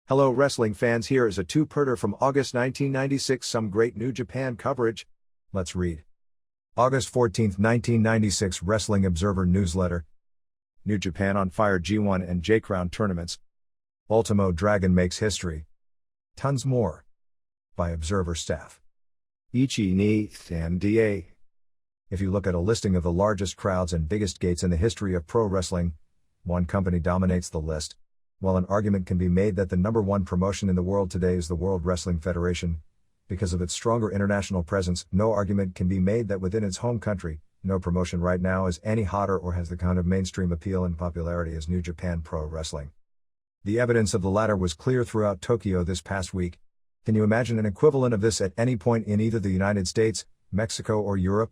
Hello wrestling fans, here is a two-parter from August 1996, some great New Japan coverage. Let's read. August 14, 1996 Wrestling Observer Newsletter. New Japan on fire, G-1 and J-Crown tournaments. Ultimo Dragon makes history. Tons more. By Observer staff. Ichi ni MDA. If you look at a listing of the largest crowds and biggest gates in the history of pro wrestling, one company dominates the list. While an argument can be made that the number one promotion in the world today is the World Wrestling Federation, because of its stronger international presence, no argument can be made that within its home country, no promotion right now is any hotter or has the kind of mainstream appeal and popularity as New Japan Pro Wrestling. The evidence of the latter was clear throughout Tokyo this past week. Can you imagine an equivalent of this at any point in either the United States, Mexico or Europe?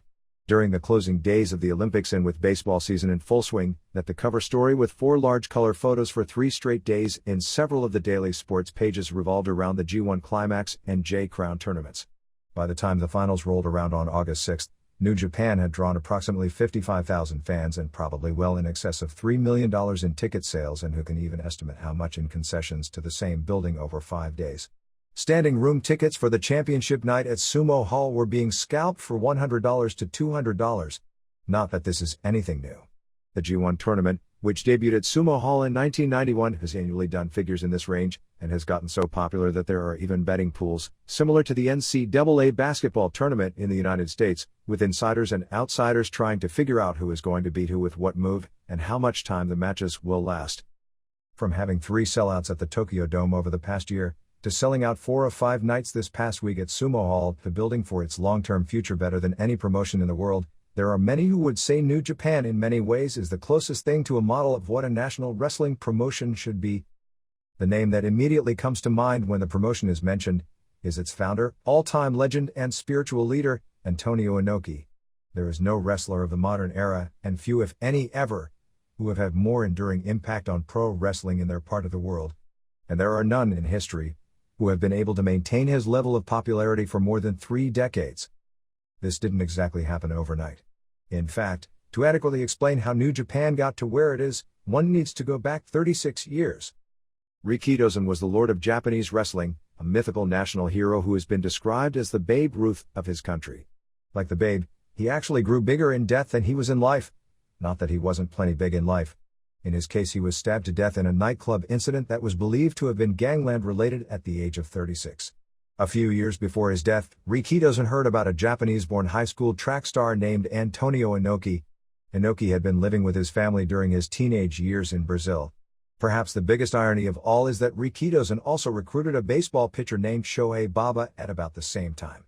During the closing days of the Olympics and with baseball season in full swing, that the cover story with 4 large color photos for 3 straight days in several of the daily sports pages revolved around the G1 Climax and J-Crown tournaments. By the time the finals rolled around on August 6, New Japan had drawn approximately 55,000 fans and probably well in excess of $3 million in ticket sales, and who can even estimate how much in concessions to the same building over 5 days. Standing room tickets for the championship night at Sumo Hall were being scalped for $100 to $200. Not that this is anything new. The G1 tournament, which debuted at Sumo Hall in 1991, has annually done figures in this range, and has gotten so popular that there are even betting pools, similar to the NCAA basketball tournament in the United States, with insiders and outsiders trying to figure out who is going to beat who with what move, and how much time the matches will last. From having 3 sellouts at the Tokyo Dome over the past year, to selling out 4 of 5 nights this past week at Sumo Hall, the building for its long-term future better than any promotion in the world, there are many who would say New Japan in many ways is the closest thing to a model of what a national wrestling promotion should be. The name that immediately comes to mind when the promotion is mentioned is its founder, all-time legend and spiritual leader, Antonio Inoki. There is no wrestler of the modern era, and few if any ever, who have had more enduring impact on pro wrestling in their part of the world. And there are none in history who have been able to maintain his level of popularity for more than 3 decades. This didn't exactly happen overnight. In fact, to adequately explain how New Japan got to where it is, one needs to go back 36 years. Rikidozan was the lord of Japanese wrestling, a mythical national hero who has been described as the Babe Ruth of his country. Like the Babe, he actually grew bigger in death than he was in life. Not that he wasn't plenty big in life. In his case, he was stabbed to death in a nightclub incident that was believed to have been gangland-related at the age of 36. A few years before his death, Rikidozan heard about a Japanese-born high school track star named Antonio Inoki. Inoki had been living with his family during his teenage years in Brazil. Perhaps the biggest irony of all is that Rikidozan also recruited a baseball pitcher named Shohei Baba at about the same time.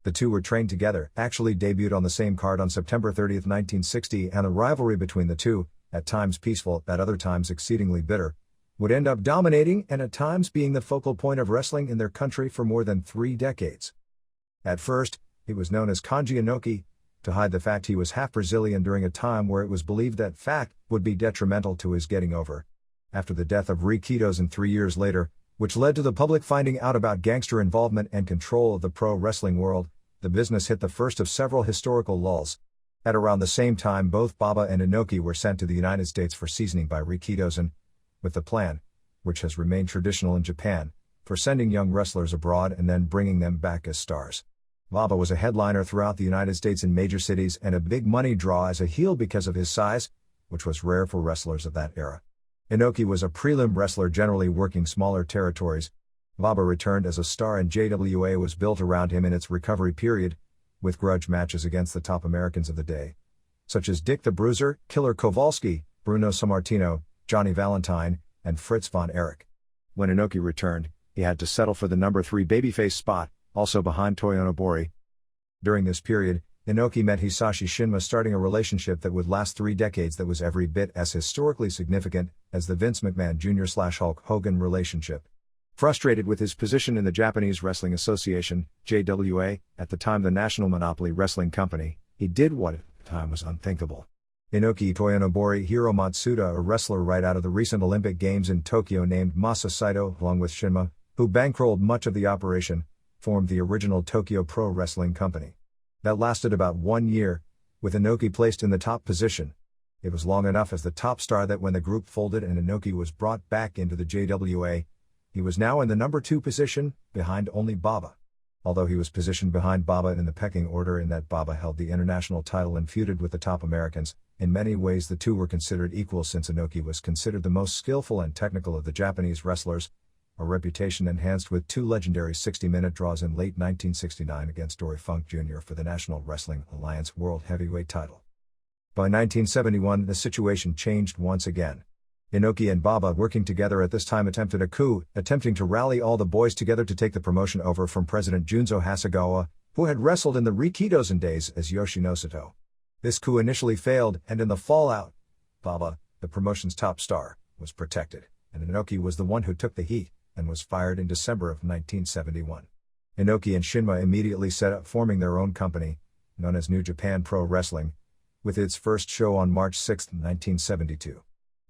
The two were trained together, actually debuted on the same card on September 30, 1960, and the rivalry between the two, at times peaceful, at other times exceedingly bitter, would end up dominating and at times being the focal point of wrestling in their country for more than 3 decades. At first, he was known as Kanji Inoki, to hide the fact he was half Brazilian during a time where it was believed that fact would be detrimental to his getting over. After the death of Rikidozan 3 years later, which led to the public finding out about gangster involvement and control of the pro wrestling world, the business hit the first of several historical lulls. At around the same time, both Baba and Inoki were sent to the United States for seasoning by Rikidozan, with the plan, which has remained traditional in Japan, for sending young wrestlers abroad and then bringing them back as stars. Baba was a headliner throughout the United States in major cities and a big money draw as a heel because of his size, which was rare for wrestlers of that era. Inoki was a prelim wrestler generally working smaller territories. Baba returned as a star and JWA was built around him in its recovery period, with grudge matches against the top Americans of the day, such as Dick the Bruiser, Killer Kowalski, Bruno Sammartino, Johnny Valentine, and Fritz von Erich. When Inoki returned, he had to settle for the number 3 babyface spot, also behind Toyonobori. During this period, Inoki met Hisashi Shinma, starting a relationship that would last 3 decades that was every bit as historically significant as the Vince McMahon Jr./Hulk Hogan relationship. Frustrated with his position in the Japanese Wrestling Association, JWA, at the time the National Monopoly Wrestling Company, he did what at the time was unthinkable. Inoki Toyonobori Hiro Matsuda, a wrestler right out of the recent Olympic Games in Tokyo named Masa Saito, along with Shinma, who bankrolled much of the operation, formed the original Tokyo Pro Wrestling Company. That lasted about 1 year, with Inoki placed in the top position. It was long enough as the top star that when the group folded and Inoki was brought back into the JWA, He was now in the number 2 position, behind only Baba. Although he was positioned behind Baba in the pecking order in that Baba held the international title and feuded with the top Americans, in many ways the two were considered equal since Inoki was considered the most skillful and technical of the Japanese wrestlers, a reputation enhanced with 2 legendary 60-minute draws in late 1969 against Dory Funk Jr. for the National Wrestling Alliance World Heavyweight title. By 1971 the situation changed once again. Inoki and Baba working together at this time attempted a coup, attempting to rally all the boys together to take the promotion over from President Junzo Hasegawa, who had wrestled in the Rikidozen days as Yoshinosato. This coup initially failed, and in the fallout, Baba, the promotion's top star, was protected, and Inoki was the one who took the heat, and was fired in December of 1971. Inoki and Shinma immediately set up forming their own company, known as New Japan Pro Wrestling, with its first show on March 6, 1972.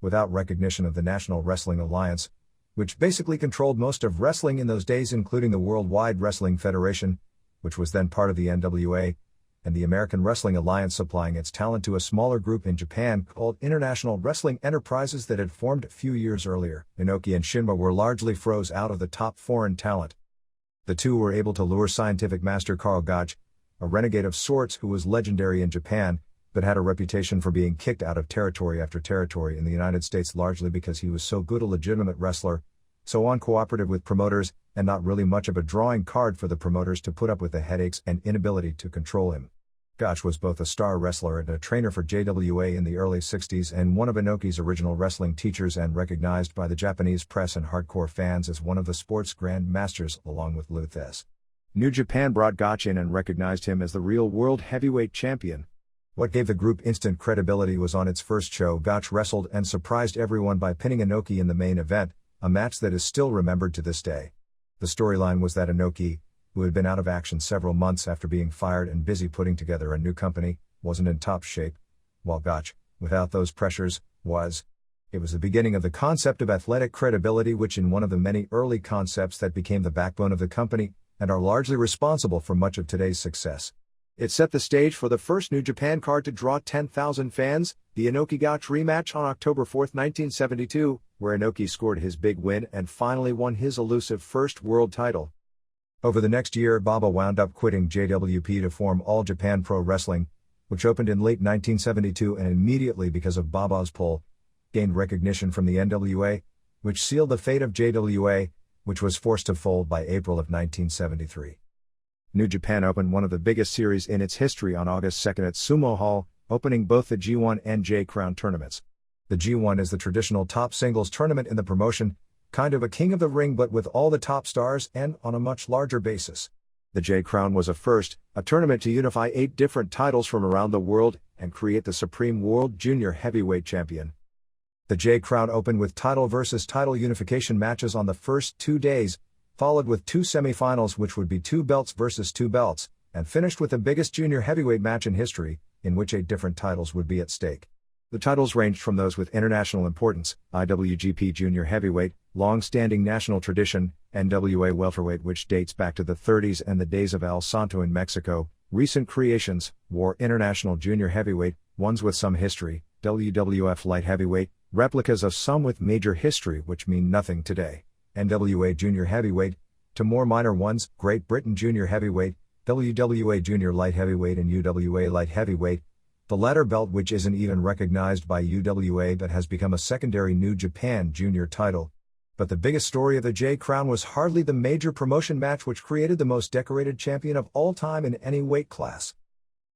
Without recognition of the National Wrestling Alliance, which basically controlled most of wrestling in those days including the Worldwide Wrestling Federation, which was then part of the NWA, and the American Wrestling Alliance supplying its talent to a smaller group in Japan called International Wrestling Enterprises that had formed a few years earlier, Inoki and Shinma were largely froze out of the top foreign talent. The two were able to lure scientific master Karl Gotch, a renegade of sorts who was legendary in Japan, but had a reputation for being kicked out of territory after territory in the United States largely because he was so good a legitimate wrestler, so uncooperative with promoters, and not really much of a drawing card for the promoters to put up with the headaches and inability to control him. Gotch was both a star wrestler and a trainer for JWA in the early 60s and one of Inoki's original wrestling teachers and recognized by the Japanese press and hardcore fans as one of the sport's grand masters along with Luthes. New Japan brought Gotch in and recognized him as the real world heavyweight champion. What gave the group instant credibility was on its first show Gotch wrestled and surprised everyone by pinning Inoki in the main event, a match that is still remembered to this day. The storyline was that Inoki, who had been out of action several months after being fired and busy putting together a new company, wasn't in top shape, while Gotch, without those pressures, was. It was the beginning of the concept of athletic credibility, which in one of the many early concepts that became the backbone of the company, and are largely responsible for much of today's success. It set the stage for the first New Japan card to draw 10,000 fans, the Inoki-Gotch rematch on October 4, 1972, where Inoki scored his big win and finally won his elusive first world title. Over the next year Baba wound up quitting JWP to form All Japan Pro Wrestling, which opened in late 1972 and immediately because of Baba's pull, gained recognition from the NWA, which sealed the fate of JWA, which was forced to fold by April of 1973. New Japan opened one of the biggest series in its history on August 2 at Sumo Hall, opening both the G-1 and J-Crown tournaments. The G-1 is the traditional top singles tournament in the promotion, kind of a King of the Ring but with all the top stars and on a much larger basis. The J-Crown was a tournament to unify 8 different titles from around the world and create the Supreme World Junior Heavyweight Champion. The J-Crown opened with title versus title unification matches on the first 2 days, followed with 2 semifinals which would be 2 belts versus 2 belts, and finished with the biggest junior heavyweight match in history, in which 8 different titles would be at stake. The titles ranged from those with international importance, IWGP Junior Heavyweight, long-standing national tradition, NWA Welterweight which dates back to the 30s and the days of El Santo in Mexico, recent creations, War International Junior Heavyweight, ones with some history, WWF Light Heavyweight, replicas of some with major history which mean nothing today, NWA Junior Heavyweight, to more minor ones, Great Britain Junior Heavyweight, WWA Junior Light Heavyweight and UWA Light Heavyweight, the latter belt which isn't even recognized by UWA but has become a secondary New Japan Junior title. But the biggest story of the J-Crown was hardly the major promotion match which created the most decorated champion of all time in any weight class.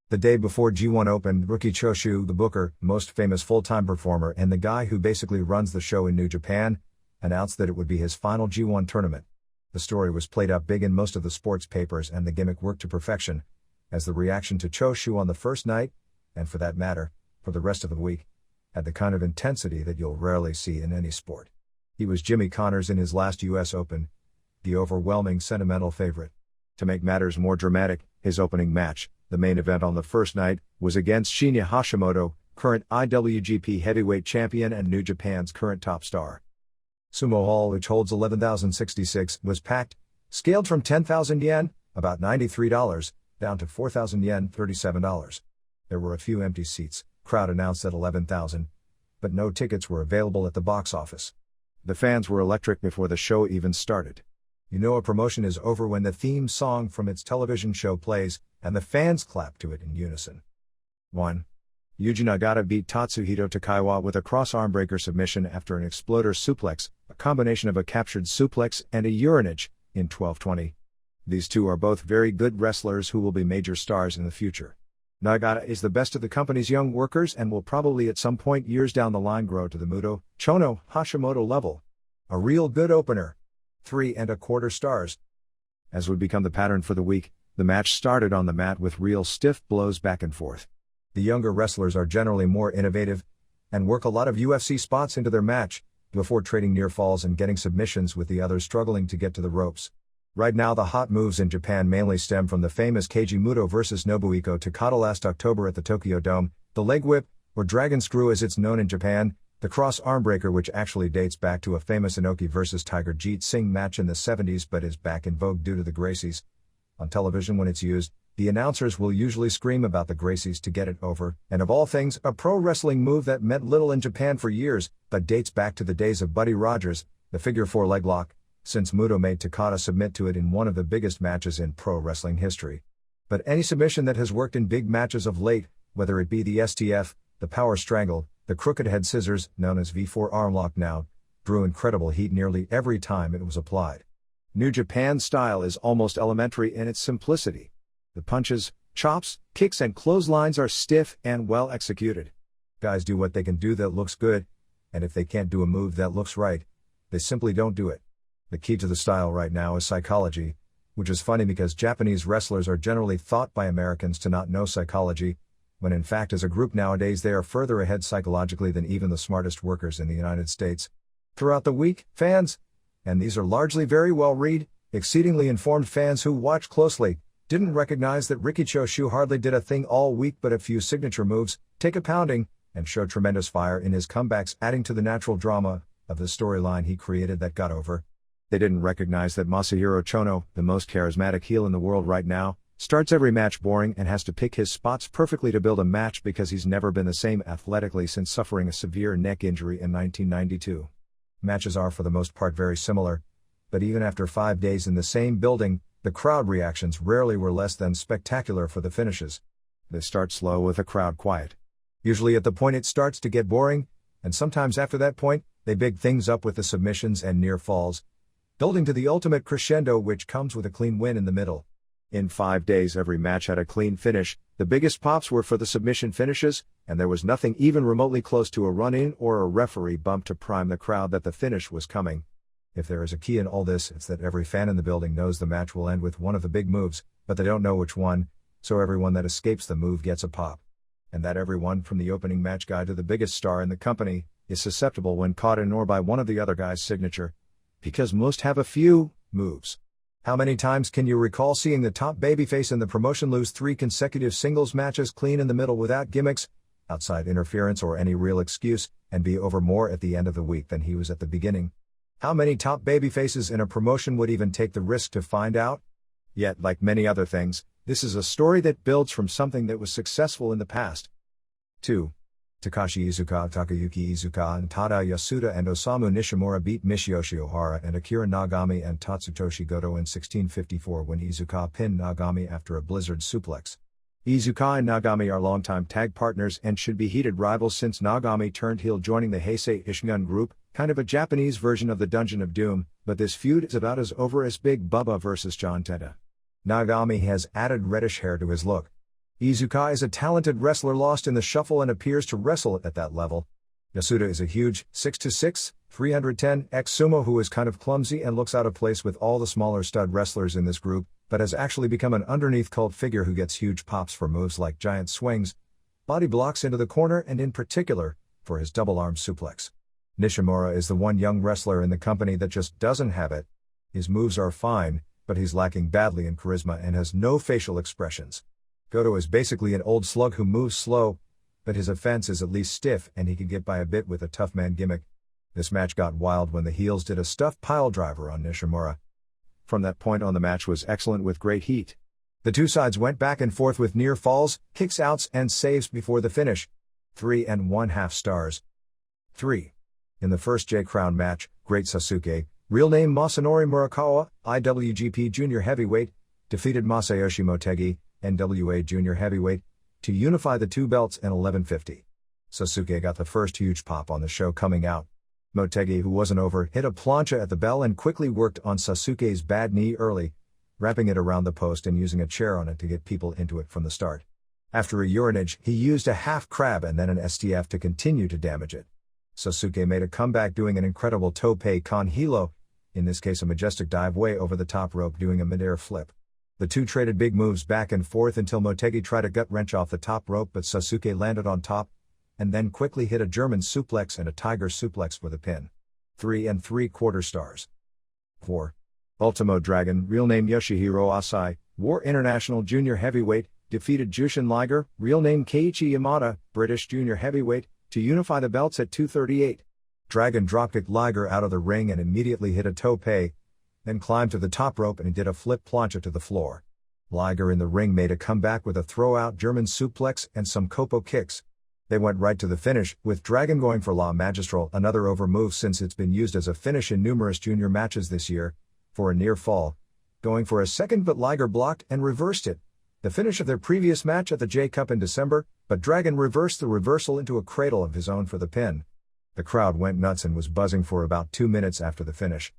The day before G1 opened, Rookie Choshu, the booker, most famous full-time performer and the guy who basically runs the show in New Japan, announced that it would be his final G1 tournament. The story was played up big in most of the sports papers and the gimmick worked to perfection, as the reaction to Choshu on the first night, and for that matter, for the rest of the week, had the kind of intensity that you'll rarely see in any sport. He was Jimmy Connors in his last US Open, the overwhelming sentimental favorite. To make matters more dramatic, his opening match, the main event on the first night, was against Shinya Hashimoto, current IWGP Heavyweight Champion and New Japan's current top star. Sumo Hall, which holds 11,066, was packed, scaled from 10,000 yen, about $93, down to 4,000 yen, $37. There were a few empty seats, crowd announced at 11,000, but no tickets were available at the box office. The fans were electric before the show even started. You know a promotion is over when the theme song from its television show plays, and the fans clap to it in unison. 1. Yuji Nagata beat Tatsuhito Takaiwa with a cross armbreaker submission after an exploder suplex, a combination of a captured suplex and a urinage, in 12:20. These two are both very good wrestlers who will be major stars in the future. Nagata is the best of the company's young workers and will probably at some point years down the line grow to the Muto, Chono, Hashimoto level. A real good opener. 3¼ stars. As would become the pattern for the week, the match started on the mat with real stiff blows back and forth. The younger wrestlers are generally more innovative and work a lot of UFC spots into their match, before trading near falls and getting submissions with the others struggling to get to the ropes. Right now the hot moves in Japan mainly stem from the famous Keiji Muto vs Nobuhiko Takada last October at the Tokyo Dome, the leg whip, or dragon screw as it's known in Japan, the cross armbreaker which actually dates back to a famous Inoki vs Tiger Jeet Singh match in the 70s but is back in vogue due to the Gracies. On television when it's used, the announcers will usually scream about the Gracies to get it over, and of all things, a pro wrestling move that meant little in Japan for years, but dates back to the days of Buddy Rogers, the figure 4 leg lock, since Muto made Takada submit to it in one of the biggest matches in pro wrestling history. But any submission that has worked in big matches of late, whether it be the STF, the power strangle, the crooked head scissors, known as V4 armlock now, drew incredible heat nearly every time it was applied. New Japan style is almost elementary in its simplicity. The punches, chops, kicks and clotheslines are stiff and well executed. Guys do what they can do that looks good, and if they can't do a move that looks right, they simply don't do it. The key to the style right now is psychology, which is funny because Japanese wrestlers are generally thought by Americans to not know psychology, when in fact as a group nowadays they are further ahead psychologically than even the smartest workers in the United States. Throughout the week, fans, and these are largely very well-read, exceedingly informed fans who watch closely, didn't recognize that Riki Choshu hardly did a thing all week but a few signature moves, take a pounding, and showed tremendous fire in his comebacks, adding to the natural drama of the storyline he created that got over. They didn't recognize that Masahiro Chono, the most charismatic heel in the world right now, starts every match boring and has to pick his spots perfectly to build a match because he's never been the same athletically since suffering a severe neck injury in 1992. Matches are for the most part very similar, but even after 5 days in the same building, the crowd reactions rarely were less than spectacular for the finishes. They start slow with the crowd quiet. Usually at the point it starts to get boring, and sometimes after that point, they big things up with the submissions and near falls, building to the ultimate crescendo which comes with a clean win in the middle. In 5 days every match had a clean finish, the biggest pops were for the submission finishes, and there was nothing even remotely close to a run-in or a referee bump to prime the crowd that the finish was coming. If there is a key in all this, it's that every fan in the building knows the match will end with one of the big moves, but they don't know which one, so everyone that escapes the move gets a pop. And that everyone from the opening match guy to the biggest star in the company is susceptible when caught in or by one of the other guy's signature, because most have a few moves. How many times can you recall seeing the top babyface in the promotion lose 3 consecutive singles matches clean in the middle without gimmicks, outside interference or any real excuse, and be over more at the end of the week than he was at the beginning? How many top babyfaces in a promotion would even take the risk to find out? Yet, like many other things, this is a story that builds from something that was successful in the past. 2. Takashi Iizuka, Takayuki Iizuka and Tada Yasuda and Osamu Nishimura beat Michiyoshi Ohara and Akira Nagami and Tatsutoshi Goto in 1654 when Iizuka pinned Nagami after a blizzard suplex. Iizuka and Nagami are longtime tag partners and should be heated rivals since Nagami turned heel joining the Heisei Ishingun group, kind of a Japanese version of the Dungeon of Doom, but this feud is about as over as Big Bubba vs John Tenta. Nagami has added reddish hair to his look. Iizuka is a talented wrestler lost in the shuffle and appears to wrestle at that level. Yasuda is a huge, 6'6", 310x sumo who is kind of clumsy and looks out of place with all the smaller stud wrestlers in this group, but has actually become an underneath cult figure who gets huge pops for moves like giant swings, body blocks into the corner and in particular, for his double-arm suplex. Nishimura is the one young wrestler in the company that just doesn't have it. His moves are fine, but he's lacking badly in charisma and has no facial expressions. Goto is basically an old slug who moves slow, but his offense is at least stiff and he can get by a bit with a tough man gimmick. This match got wild when the heels did a stuffed pile driver on Nishimura. From that point on the match was excellent with great heat. The two sides went back and forth with near falls, kicks outs and saves before the finish. 3½ stars. 3. In the first J-Crown match, Great Sasuke, real name Masanori Murakawa, IWGP Junior Heavyweight, defeated Masayoshi Motegi, NWA Junior Heavyweight, to unify the two belts in 1150. Sasuke got the first huge pop on the show coming out. Motegi, who wasn't over, hit a plancha at the bell and quickly worked on Sasuke's bad knee early, wrapping it around the post and using a chair on it to get people into it from the start. After a urinage, he used a half crab and then an STF to continue to damage it. Sasuke made a comeback doing an incredible tope con hilo, in this case a majestic dive way over the top rope doing a mid-air flip. The two traded big moves back and forth until Motegi tried a gut wrench off the top rope but Sasuke landed on top, and then quickly hit a German suplex and a tiger suplex with a pin. 3 3/4 stars. 4. Ultimo Dragon, real name Yoshihiro Asai, War International Junior Heavyweight, defeated Jushin Liger, real name Keiichi Yamada, British Junior Heavyweight, to unify the belts at 238. Dragon dropkicked Liger out of the ring and immediately hit a tope, then climbed to the top rope and did a flip plancha to the floor. Liger in the ring made a comeback with a throw-out German suplex and some Kopo kicks. They went right to the finish, with Dragon going for La Magistral, another over move since it's been used as a finish in numerous junior matches this year, for a near fall, going for a second but Liger blocked and reversed it. The finish of their previous match at the J-Cup in December, but Dragon reversed the reversal into a cradle of his own for the pin. The crowd went nuts and was buzzing for about 2 minutes after the finish.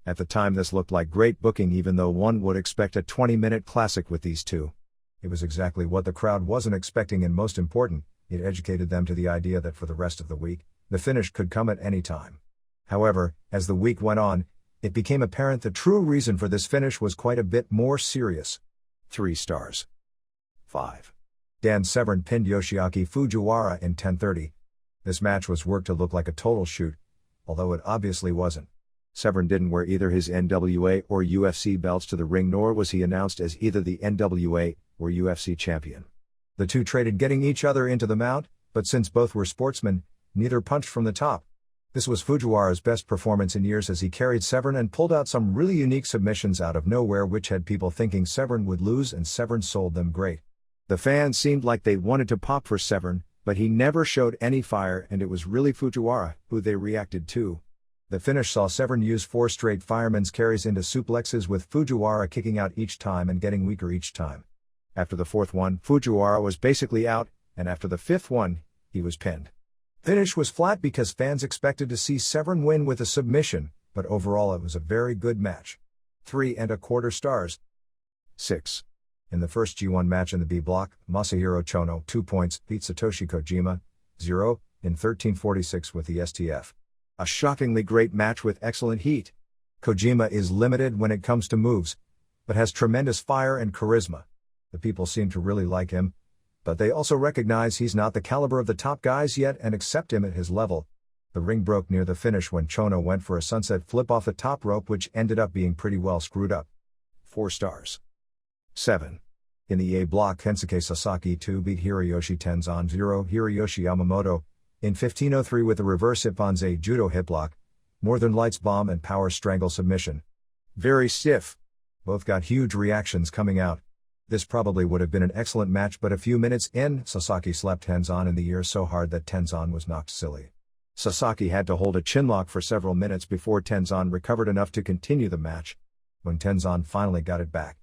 At the time this looked like great booking even though one would expect a 20-minute classic with these two. It was exactly what the crowd wasn't expecting and most important, it educated them to the idea that for the rest of the week, the finish could come at any time. However, as the week went on, it became apparent the true reason for this finish was quite a bit more serious. 3 stars. 5. Dan Severn pinned Yoshiaki Fujiwara in 10:30. This match was worked to look like a total shoot, although it obviously wasn't. Severn didn't wear either his NWA or UFC belts to the ring, nor was he announced as either the NWA or UFC champion. The two traded getting each other into the mount, but since both were sportsmen, neither punched from the top. This was Fujiwara's best performance in years as he carried Severn and pulled out some really unique submissions out of nowhere which had people thinking Severn would lose, and Severn sold them great. The fans seemed like they wanted to pop for Severn, but he never showed any fire and it was really Fujiwara who they reacted to. The finish saw Severn use 4 straight fireman's carries into suplexes with Fujiwara kicking out each time and getting weaker each time. After the 4th one, Fujiwara was basically out, and after the 5th one, he was pinned. Finish was flat because fans expected to see Severn win with a submission, but overall it was a very good match. 3 1/4 stars. 6. In the first G1 match in the B block, Masahiro Chono, 2 points, beat Satoshi Kojima, 0, in 13:46 with the STF. A shockingly great match with excellent heat. Kojima is limited when it comes to moves, but has tremendous fire and charisma. The people seem to really like him, but they also recognize he's not the caliber of the top guys yet and accept him at his level. The ring broke near the finish when Chono went for a sunset flip off the top rope which ended up being pretty well screwed up. 4 stars. 7. In the A block, Kensuke Sasaki 2 beat Hiroyoshi Tenzan 0, Hiroyoshi Yamamoto, in 15:03 with a reverse Ipponze judo hip block, Northern Lights bomb and power strangle submission. Very stiff. Both got huge reactions coming out. This probably would have been an excellent match, but a few minutes in, Sasaki slapped Tenzan in the ear so hard that Tenzan was knocked silly. Sasaki had to hold a chinlock for several minutes before Tenzan recovered enough to continue the match. When Tenzan finally got it back,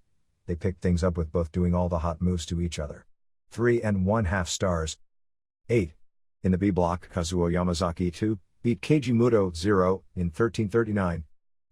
they picked things up with both doing all the hot moves to each other. 3 1/2 stars. 8. In the B block, Kazuo Yamazaki 2 beat Keiji Muto 0, in 13:39.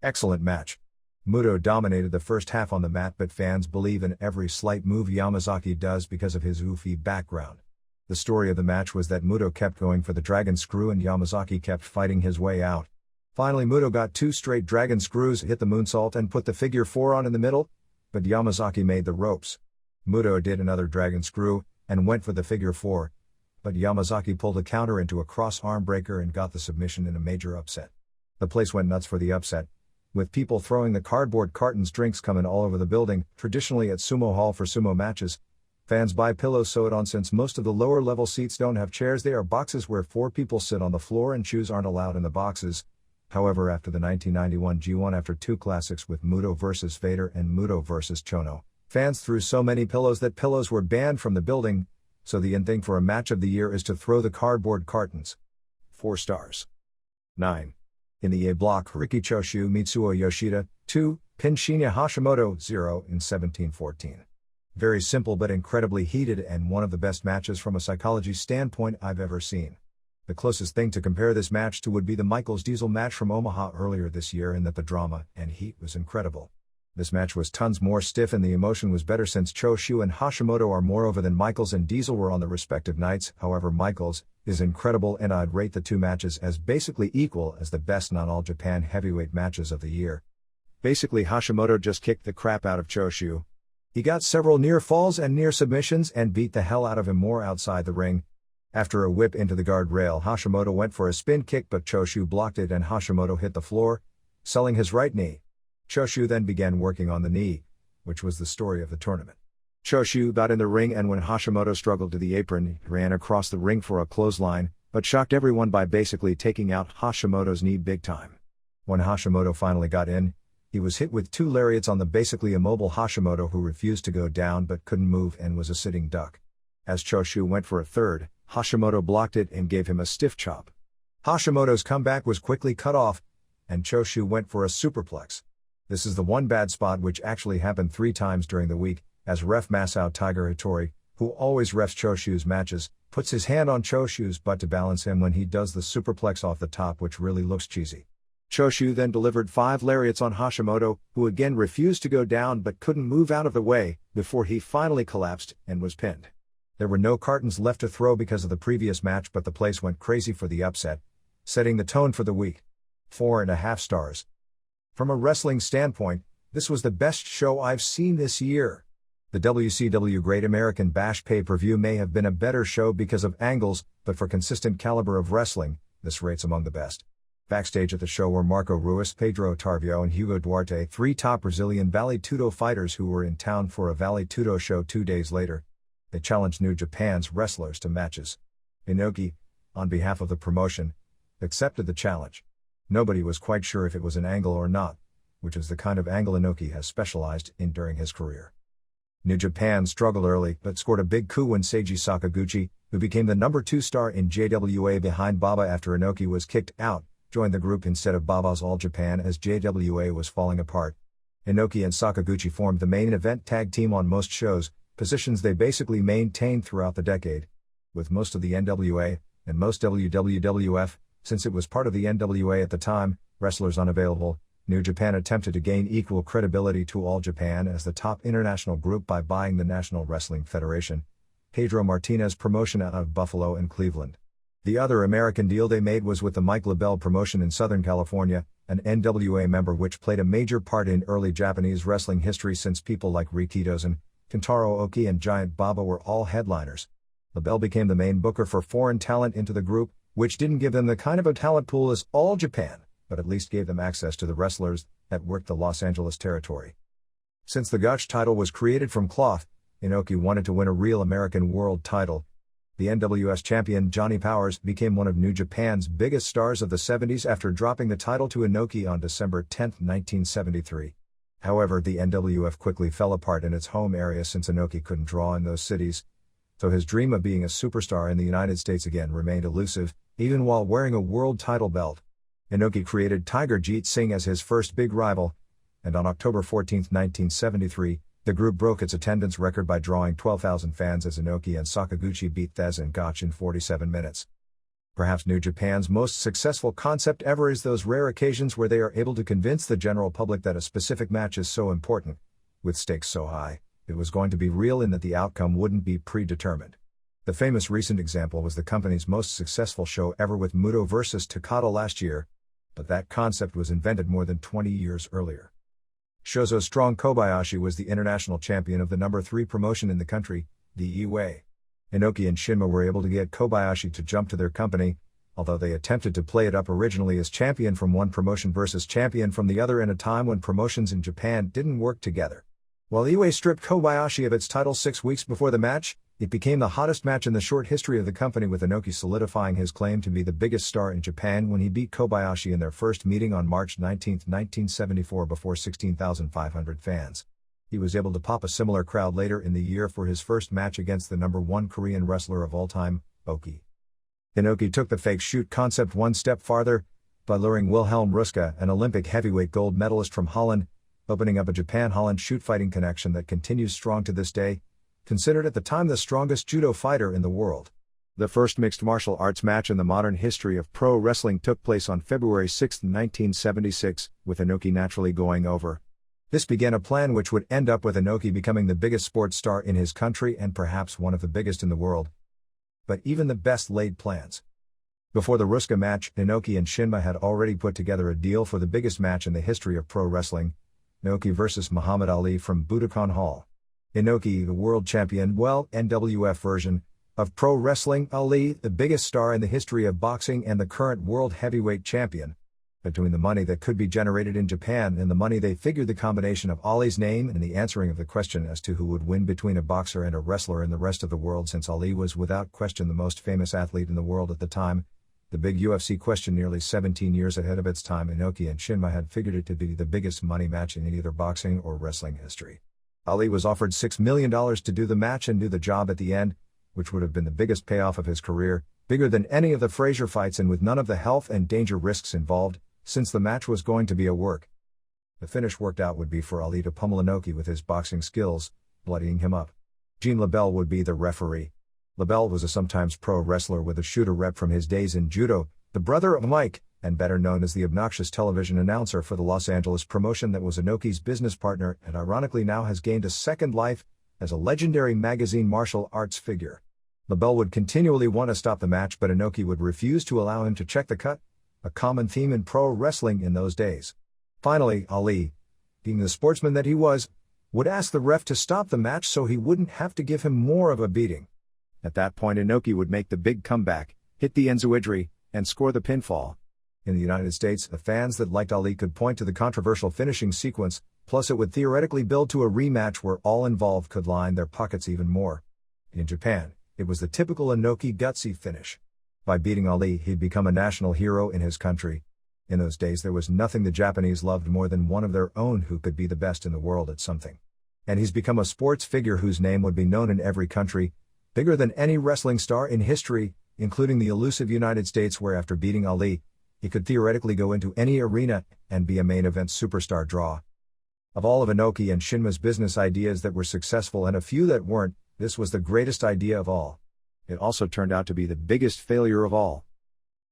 Excellent match. Muto dominated the first half on the mat, but fans believe in every slight move Yamazaki does because of his goofy background. The story of the match was that Muto kept going for the dragon screw and Yamazaki kept fighting his way out. Finally Muto got 2 straight dragon screws, hit the moonsault and put the figure 4 on in the middle, but Yamazaki made the ropes. Muto did another dragon screw, and went for the figure 4, but Yamazaki pulled a counter into a cross arm breaker and got the submission in a major upset. The place went nuts for the upset, with people throwing the cardboard cartons, drinks coming all over the building. Traditionally at Sumo Hall for sumo matches, fans buy pillows sewed on. Since most of the lower level seats don't have chairs, they are boxes where 4 people sit on the floor and shoes aren't allowed in the boxes. However, after the 1991 G1, after 2 classics with Muto vs. Vader and Muto vs. Chono, fans threw so many pillows that pillows were banned from the building, so the in thing for a match of the year is to throw the cardboard cartons. 4 stars. 9. In the A block, Riki Choshu Mitsuo Yoshida, 2, pinned Shinya Hashimoto, 0 in 17-14. Very simple but incredibly heated and one of the best matches from a psychology standpoint I've ever seen. The closest thing to compare this match to would be the Michaels Diesel match from Omaha earlier this year in that the drama and heat was incredible. This match was tons more stiff and the emotion was better since Choshu and Hashimoto are more over than Michaels and Diesel were on the respective nights. However, Michaels is incredible and I'd rate the two matches as basically equal as the best non-All Japan heavyweight matches of the year. Basically, Hashimoto just kicked the crap out of Choshu. He got several near falls and near submissions and beat the hell out of him more outside the ring. After a whip into the guardrail, Hashimoto went for a spin kick but Choshu blocked it and Hashimoto hit the floor, selling his right knee. Choshu then began working on the knee, which was the story of the tournament. Choshu got in the ring and when Hashimoto struggled to the apron, he ran across the ring for a clothesline, but shocked everyone by basically taking out Hashimoto's knee big time. When Hashimoto finally got in, he was hit with 2 lariats on the basically immobile Hashimoto who refused to go down but couldn't move and was a sitting duck. As Choshu went for a third, Hashimoto blocked it and gave him a stiff chop. Hashimoto's comeback was quickly cut off, and Choshu went for a superplex. This is the one bad spot which actually happened 3 times during the week, as ref Masao Tiger Hattori, who always refs Choshu's matches, puts his hand on Choshu's butt to balance him when he does the superplex off the top which really looks cheesy. Choshu then delivered 5 lariats on Hashimoto, who again refused to go down but couldn't move out of the way, before he finally collapsed and was pinned. There were no cartons left to throw because of the previous match but the place went crazy for the upset, setting the tone for the week. 4.5 stars. From a wrestling standpoint, this was the best show I've seen this year. The WCW Great American Bash pay-per-view may have been a better show because of angles, but for consistent caliber of wrestling, this rates among the best. Backstage at the show were Marco Ruiz, Pedro Tarvio and Hugo Duarte, 3 top Brazilian Vale Tudo fighters who were in town for a Vale Tudo show 2 days later. They challenged New Japan's wrestlers to matches. Inoki, on behalf of the promotion, accepted the challenge. Nobody was quite sure if it was an angle or not, which is the kind of angle Inoki has specialized in during his career. New Japan struggled early but scored a big coup when Seiji Sakaguchi, who became the number 2 star in JWA behind Baba after Inoki was kicked out, joined the group instead of Baba's All Japan as JWA was falling apart. Inoki and Sakaguchi formed the main event tag team on most shows, positions they basically maintained throughout the decade. With most of the NWA, and most WWF, since it was part of the NWA at the time, wrestlers unavailable, New Japan attempted to gain equal credibility to All Japan as the top international group by buying the National Wrestling Federation, Pedro Martinez promotion out of Buffalo and Cleveland. The other American deal they made was with the Mike LaBelle promotion in Southern California, an NWA member which played a major part in early Japanese wrestling history since people like Rikidozen, Kentaro Oki and Giant Baba were all headliners. LaBelle became the main booker for foreign talent into the group, which didn't give them the kind of a talent pool as All Japan, but at least gave them access to the wrestlers that worked the Los Angeles territory. Since the Gotch title was created from cloth, Inoki wanted to win a real American world title. The NWS champion Johnny Powers became one of New Japan's biggest stars of the 70s after dropping the title to Inoki on December 10, 1973. However, the NWF quickly fell apart in its home area since Inoki couldn't draw in those cities, so his dream of being a superstar in the United States again remained elusive, even while wearing a world title belt. Inoki created Tiger Jeet Singh as his first big rival, and on October 14, 1973, the group broke its attendance record by drawing 12,000 fans as Inoki and Sakaguchi beat Thez and Gotch in 47 minutes. Perhaps New Japan's most successful concept ever is those rare occasions where they are able to convince the general public that a specific match is so important, with stakes so high, it was going to be real and that the outcome wouldn't be predetermined. The famous recent example was the company's most successful show ever with Muto vs. Takada last year, but that concept was invented more than 20 years earlier. Shozo Strong Kobayashi was the international champion of the number 3 promotion in the country, the Iway. Inoki and Shinma were able to get Kobayashi to jump to their company, although they attempted to play it up originally as champion from one promotion versus champion from the other in a time when promotions in Japan didn't work together. While Iway stripped Kobayashi of its title 6 weeks before the match, it became the hottest match in the short history of the company, with Inoki solidifying his claim to be the biggest star in Japan when he beat Kobayashi in their first meeting on March 19, 1974 before 16,500 fans. He was able to pop a similar crowd later in the year for his first match against the number 1 Korean wrestler of all time, Oki. Inoki took the fake shoot concept one step farther, by luring Wilhelm Ruska, an Olympic heavyweight gold medalist from Holland, opening up a Japan-Holland shoot-fighting connection that continues strong to this day, considered at the time the strongest judo fighter in the world. The first mixed martial arts match in the modern history of pro wrestling took place on February 6, 1976, with Inoki naturally going over. This began a plan which would end up with Inoki becoming the biggest sports star in his country and perhaps one of the biggest in the world. But even the best laid plans. Before the Ruska match, Inoki and Shinma had already put together a deal for the biggest match in the history of pro wrestling, Inoki vs. Muhammad Ali from Budokan Hall. Inoki, the world champion, NWF version, of pro wrestling, Ali, the biggest star in the history of boxing and the current world heavyweight champion. Between the money that could be generated in Japan and the money they figured the combination of Ali's name and the answering of the question as to who would win between a boxer and a wrestler in the rest of the world, since Ali was without question the most famous athlete in the world at the time, the big UFC question nearly 17 years ahead of its time, Inoki and Shinma had figured it to be the biggest money match in either boxing or wrestling history. Ali was offered $6 million to do the match and do the job at the end, which would have been the biggest payoff of his career, bigger than any of the Frazier fights and with none of the health and danger risks involved, since the match was going to be a work. The finish worked out would be for Ali to pummel Inoki with his boxing skills, bloodying him up. Gene LeBell would be the referee. LeBell was a sometimes pro wrestler with a shooter rep from his days in judo, the brother of Mike, and better known as the obnoxious television announcer for the Los Angeles promotion that was Inoki's business partner and ironically now has gained a second life as a legendary magazine martial arts figure. LeBell would continually want to stop the match, but Inoki would refuse to allow him to check the cut, a common theme in pro wrestling in those days. Finally, Ali, being the sportsman that he was, would ask the ref to stop the match so he wouldn't have to give him more of a beating. At that point, Inoki would make the big comeback, hit the enzouidri, and score the pinfall. In the United States, the fans that liked Ali could point to the controversial finishing sequence, plus it would theoretically build to a rematch where all involved could line their pockets even more. In Japan, it was the typical Inoki gutsy finish. By beating Ali, he'd become a national hero in his country. In those days there was nothing the Japanese loved more than one of their own who could be the best in the world at something. And he's become a sports figure whose name would be known in every country, bigger than any wrestling star in history, including the elusive United States, where after beating Ali, he could theoretically go into any arena and be a main event superstar draw. Of all of Inoki and Shinma's business ideas that were successful and a few that weren't, this was the greatest idea of all. It also turned out to be the biggest failure of all.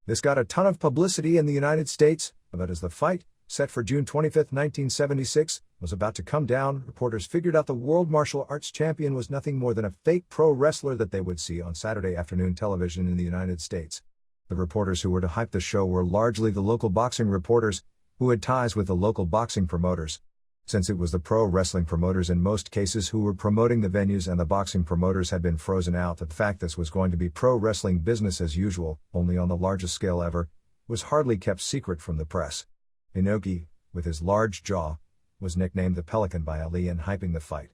This got a ton of publicity in the United States, but as the fight, set for June 25, 1976, was about to come down, reporters figured out the world martial arts champion was nothing more than a fake pro wrestler that they would see on Saturday afternoon television in the United States. The reporters who were to hype the show were largely the local boxing reporters, who had ties with the local boxing promoters. Since it was the pro wrestling promoters in most cases who were promoting the venues and the boxing promoters had been frozen out, the fact this was going to be pro wrestling business as usual, only on the largest scale ever, was hardly kept secret from the press. Inoki, with his large jaw, was nicknamed the Pelican by Ali in hyping the fight.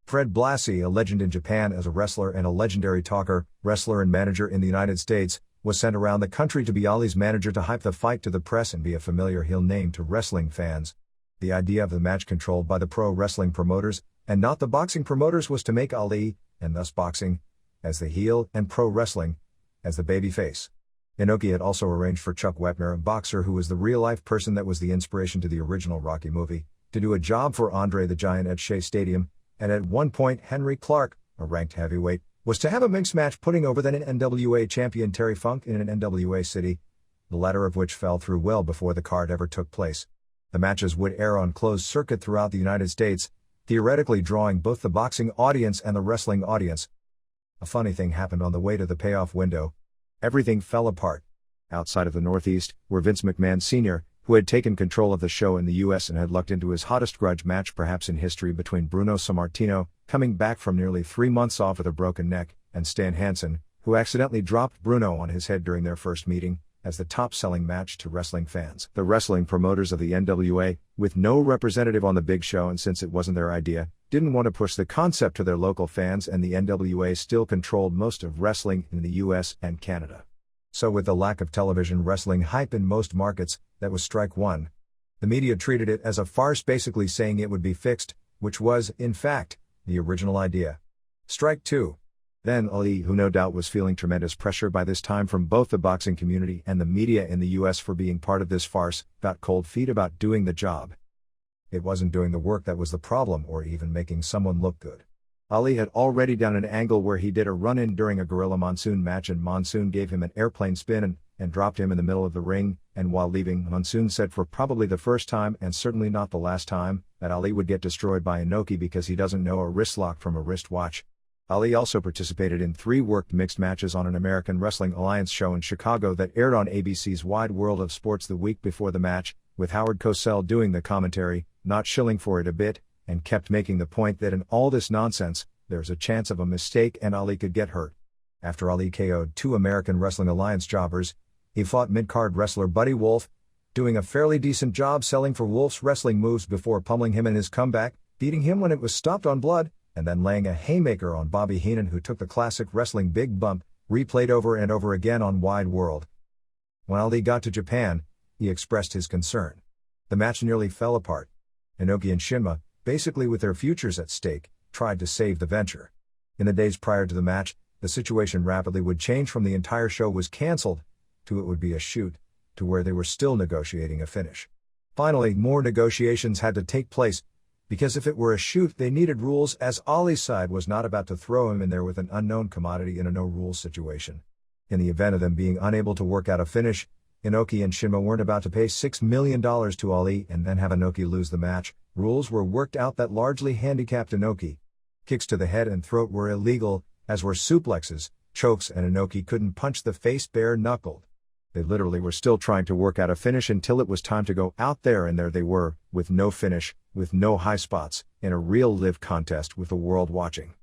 Fred Blassie, a legend in Japan as a wrestler and a legendary talker, wrestler and manager in the United States, was sent around the country to be Ali's manager to hype the fight to the press and be a familiar heel name to wrestling fans. The idea of the match controlled by the pro wrestling promoters, and not the boxing promoters, was to make Ali, and thus boxing, as the heel and pro wrestling, as the babyface. Inoki had also arranged for Chuck Wepner, a boxer who was the real-life person that was the inspiration to the original Rocky movie, to do a job for Andre the Giant at Shea Stadium, and at one point Henry Clark, a ranked heavyweight, was to have a mixed match putting over then NWA champion Terry Funk in an NWA city, the latter of which fell through well before the card ever took place. The matches would air on closed circuit throughout the United States, theoretically drawing both the boxing audience and the wrestling audience. A funny thing happened on the way to the payoff window. Everything fell apart. Outside of the Northeast, where Vince McMahon Sr., who had taken control of the show in the U.S. and had lucked into his hottest grudge match perhaps in history between Bruno Sammartino, coming back from nearly 3 months off with a broken neck, and Stan Hansen, who accidentally dropped Bruno on his head during their first meeting, as the top-selling match to wrestling fans. The wrestling promoters of the NWA, with no representative on the big show and since it wasn't their idea, didn't want to push the concept to their local fans, and the NWA still controlled most of wrestling in the US and Canada. So with the lack of television wrestling hype in most markets, that was strike one. The media treated it as a farce, basically saying it would be fixed, which was, in fact, the original idea. Strike two. Then Ali, who no doubt was feeling tremendous pressure by this time from both the boxing community and the media in the US for being part of this farce, got cold feet about doing the job. It wasn't doing the work that was the problem or even making someone look good. Ali had already done an angle where he did a run-in during a Gorilla Monsoon match and Monsoon gave him an airplane spin and dropped him in the middle of the ring, and while leaving, Monsoon said for probably the first time and certainly not the last time, that Ali would get destroyed by Inoki because he doesn't know a wrist lock from a wristwatch. Ali also participated in 3 worked mixed matches on an American Wrestling Alliance show in Chicago that aired on ABC's Wide World of Sports the week before the match, with Howard Cosell doing the commentary, not shilling for it a bit, and kept making the point that in all this nonsense, there's a chance of a mistake and Ali could get hurt. After Ali KO'd 2 American Wrestling Alliance jobbers, he fought mid-card wrestler Buddy Wolf, doing a fairly decent job selling for Wolf's wrestling moves before pummeling him in his comeback, beating him when it was stopped on blood, and then laying a haymaker on Bobby Heenan, who took the classic wrestling big bump, replayed over and over again on Wide World. When Ali got to Japan, he expressed his concern. The match nearly fell apart. Inoki and Shinma, basically with their futures at stake, tried to save the venture. In the days prior to the match, the situation rapidly would change from the entire show was cancelled, to it would be a shoot, to where they were still negotiating a finish. Finally, more negotiations had to take place, because if it were a shoot they needed rules, as Ali's side was not about to throw him in there with an unknown commodity in a no-rules situation. In the event of them being unable to work out a finish, Inoki and Shinma weren't about to pay $6 million to Ali and then have Inoki lose the match. Rules were worked out that largely handicapped Inoki. Kicks to the head and throat were illegal, as were suplexes, chokes, and Inoki couldn't punch the face bare-knuckled. They literally were still trying to work out a finish until it was time to go out there, and there they were, with no finish, with no high spots, in a real live contest with the world watching.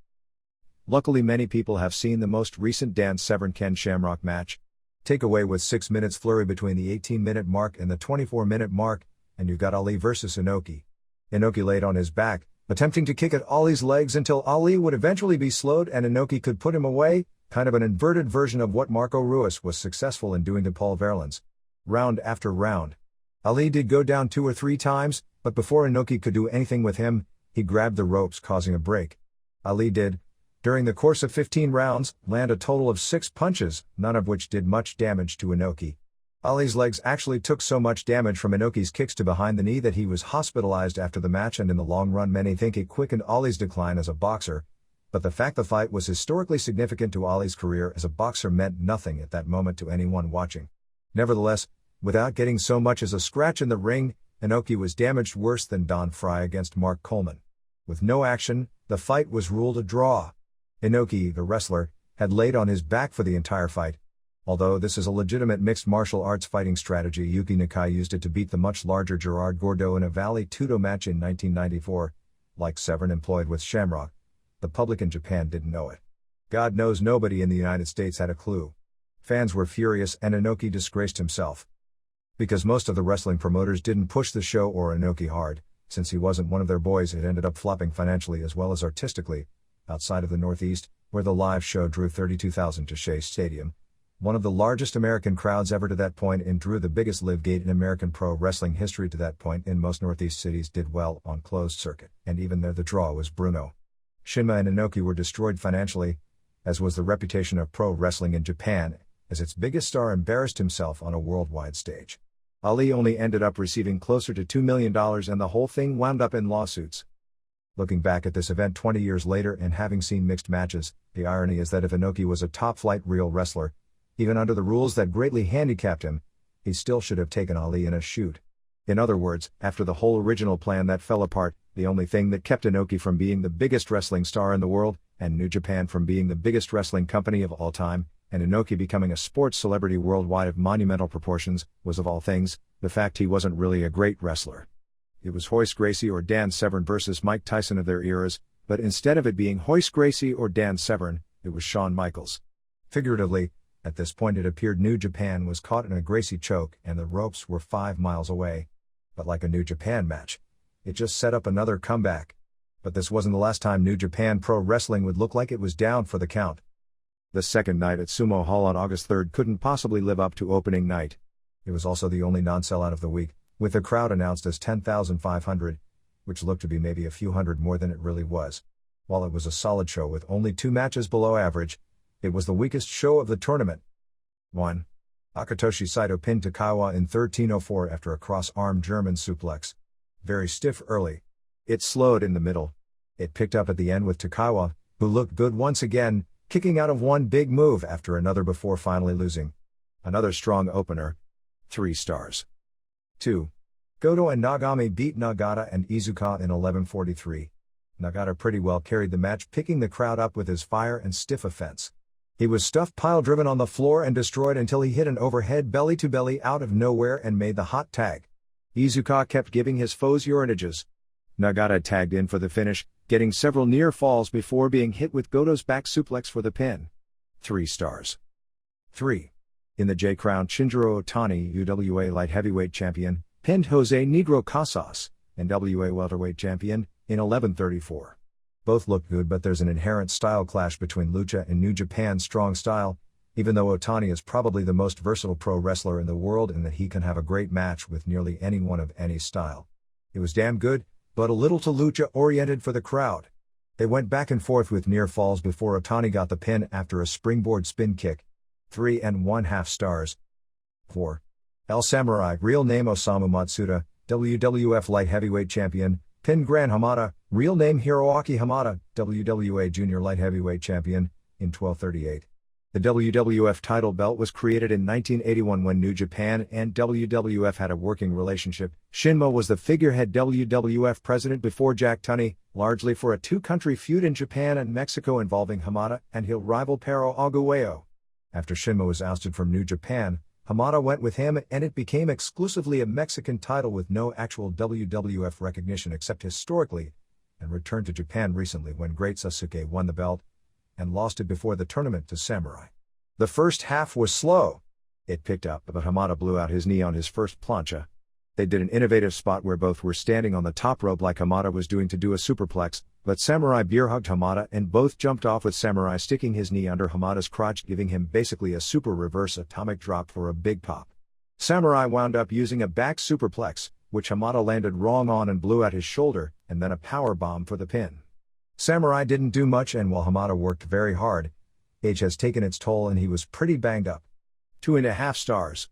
Luckily many people have seen the most recent Dan Severn-Ken Shamrock match. Take away with 6 minutes flurry between the 18-minute mark and the 24-minute mark, and you got Ali versus Inoki. Inoki laid on his back, attempting to kick at Ali's legs until Ali would eventually be slowed and Inoki could put him away, kind of an inverted version of what Marco Ruiz was successful in doing to Paul Verlins. Round after round. Ali did go down 2 or 3 times, but before Inoki could do anything with him, he grabbed the ropes, causing a break. Ali did, during the course of 15 rounds, land a total of 6 punches, none of which did much damage to Inoki. Ali's legs actually took so much damage from Inoki's kicks to behind the knee that he was hospitalized after the match, and in the long run many think it quickened Ali's decline as a boxer, but the fact the fight was historically significant to Ali's career as a boxer meant nothing at that moment to anyone watching. Nevertheless, without getting so much as a scratch in the ring, Inoki was damaged worse than Don Frye against Mark Coleman. With no action, the fight was ruled a draw. Inoki, the wrestler, had laid on his back for the entire fight. Although this is a legitimate mixed martial arts fighting strategy, Yuki Nakai used it to beat the much larger Gerard Gordeau in a Vale Tudo match in 1994, like Severn employed with Shamrock. The public in Japan didn't know it. God knows nobody in the United States had a clue. Fans were furious and Inoki disgraced himself. Because most of the wrestling promoters didn't push the show or Inoki hard, since he wasn't one of their boys, it ended up flopping financially as well as artistically. Outside of the Northeast, where the live show drew 32,000 to Shea Stadium, one of the largest American crowds ever to that point, and drew the biggest live gate in American pro wrestling history to that point, in most Northeast cities did well on closed circuit, and even there the draw was Bruno. Shinma and Inoki were destroyed financially, as was the reputation of pro wrestling in Japan, as its biggest star embarrassed himself on a worldwide stage. Ali only ended up receiving closer to $2 million, and the whole thing wound up in lawsuits. Looking back at this event 20 years later and having seen mixed matches, the irony is that if Inoki was a top-flight real wrestler, even under the rules that greatly handicapped him, he still should have taken Ali in a shoot. In other words, after the whole original plan that fell apart, the only thing that kept Inoki from being the biggest wrestling star in the world, and New Japan from being the biggest wrestling company of all time, and Inoki becoming a sports celebrity worldwide of monumental proportions, was of all things, the fact he wasn't really a great wrestler. It was Hoist Gracie or Dan Severn versus Mike Tyson of their eras, but instead of it being Hoist Gracie or Dan Severn, it was Shawn Michaels. Figuratively, at this point it appeared New Japan was caught in a Gracie choke and the ropes were 5 miles away. But like a New Japan match, it just set up another comeback. But this wasn't the last time New Japan Pro Wrestling would look like it was down for the count. The second night at Sumo Hall on August 3rd couldn't possibly live up to opening night. It was also the only non-sellout of the week, with the crowd announced as 10,500, which looked to be maybe a few hundred more than it really was. While it was a solid show with only 2 matches below average, it was the weakest show of the tournament. 1. Akitoshi Saito pinned Takaiwa in 13:04 after a cross-arm German suplex. Very stiff early. It slowed in the middle. It picked up at the end with Takaiwa, who looked good once again, kicking out of one big move after another before finally losing. Another strong opener. 3 stars. 2. Goto and Nagami beat Nagata and Iizuka in 11:43. Nagata pretty well carried the match, picking the crowd up with his fire and stiff offense. He was stuffed pile-driven on the floor and destroyed until he hit an overhead belly-to-belly out of nowhere and made the hot tag. Iizuka kept giving his foes urinages. Nagata tagged in for the finish, getting several near falls before being hit with Goto's back suplex for the pin. 3 stars. 3. In the J-Crown, Shinjiro Otani, UWA Light Heavyweight Champion, pinned Jose Negro Casas, NWA Welterweight Champion, in 11:34. Both look good, but there's an inherent style clash between Lucha and New Japan's strong style, even though Otani is probably the most versatile pro wrestler in the world in that he can have a great match with nearly anyone of any style. It was damn good, but a little too lucha-oriented for the crowd. They went back and forth with near falls before Otani got the pin after a springboard spin kick. 3.5 stars. 4. El Samurai, real name Osamu Matsuda, WWF Light Heavyweight Champion, pinned Gran Hamada, real name Hiroaki Hamada, WWA Junior Light Heavyweight Champion, in 12:38. The WWF title belt was created in 1981 when New Japan and WWF had a working relationship. Shinmo was the figurehead WWF president before Jack Tunney, largely for a 2-country feud in Japan and Mexico involving Hamada and heel rival Perro Aguayo. After Shinmo was ousted from New Japan, Hamada went with him and it became exclusively a Mexican title with no actual WWF recognition except historically, and returned to Japan recently when Great Sasuke won the belt and lost it before the tournament to Samurai. The first half was slow. It picked up, but Hamada blew out his knee on his first plancha. They did an innovative spot where both were standing on the top rope like Hamada was doing to do a superplex, but Samurai beer-hugged Hamada and both jumped off with Samurai sticking his knee under Hamada's crotch, giving him basically a super reverse atomic drop for a big pop. Samurai wound up using a back superplex, which Hamada landed wrong on and blew out his shoulder, and then a power bomb for the pin. Samurai didn't do much, and while Hamada worked very hard, age has taken its toll and he was pretty banged up. 2.5 stars.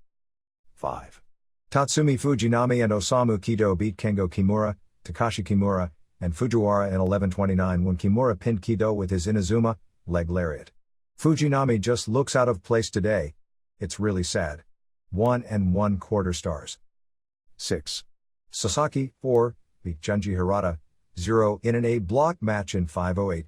5. Tatsumi Fujinami and Osamu Kido beat Kengo Kimura, Takashi Kimura, and Fujiwara in 11:29 when Kimura pinned Kido with his Inazuma leg lariat. Fujinami just looks out of place today. It's really sad. 1.25 stars. 6. Sasaki, 4, beat Junji Hirata, 0 in an A-block match in 5:08.